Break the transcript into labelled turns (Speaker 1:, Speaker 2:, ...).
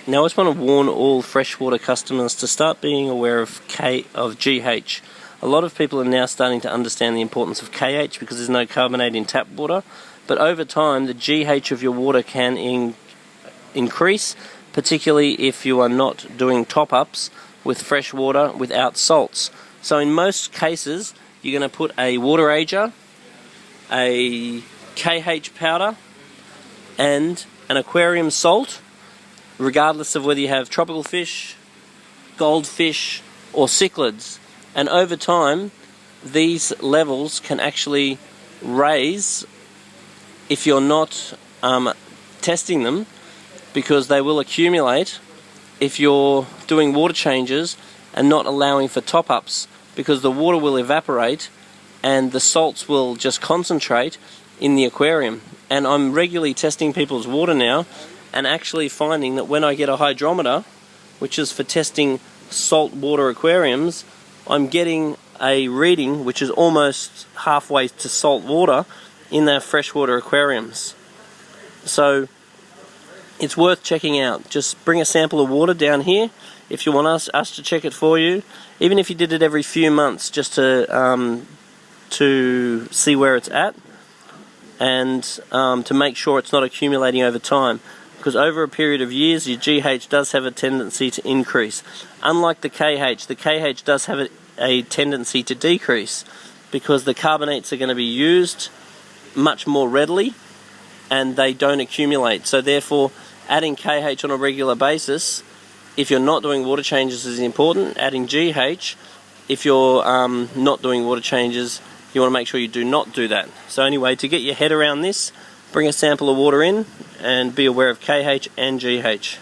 Speaker 1: Now I just want to warn all freshwater customers to start being aware of GH. A lot of people are now starting to understand the importance of KH because there's no carbonate in tap water, but over time the GH of your water can increase, particularly if you are not doing top-ups with fresh water without salts. So in most cases you're going to put a water ager, a KH powder and an aquarium salt, regardless of whether you have tropical fish, goldfish or cichlids. And over time these levels can actually raise if you're not testing them, because they will accumulate if you're doing water changes and not allowing for top-ups, because the water will evaporate and the salts will just concentrate in the aquarium. And I'm regularly testing people's water now and actually finding that when I get a hydrometer, which is for testing salt water aquariums, I'm getting a reading which is almost halfway to salt water in their freshwater aquariums. So it's worth checking out. Just bring a sample of water down here if you want us to check it for you, even if you did it every few months, just to see where it's at, and to make sure it's not accumulating over time, because over a period of years your GH does have a tendency to increase. Unlike the KH does have a tendency to decrease, because the carbonates are going to be used much more readily and they don't accumulate. So therefore adding KH on a regular basis, if you're not doing water changes, is important. Adding GH, if you're not doing water changes, you want to make sure you do not do that. So anyway, to get your head around this, bring a sample of water in and be aware of KH and GH.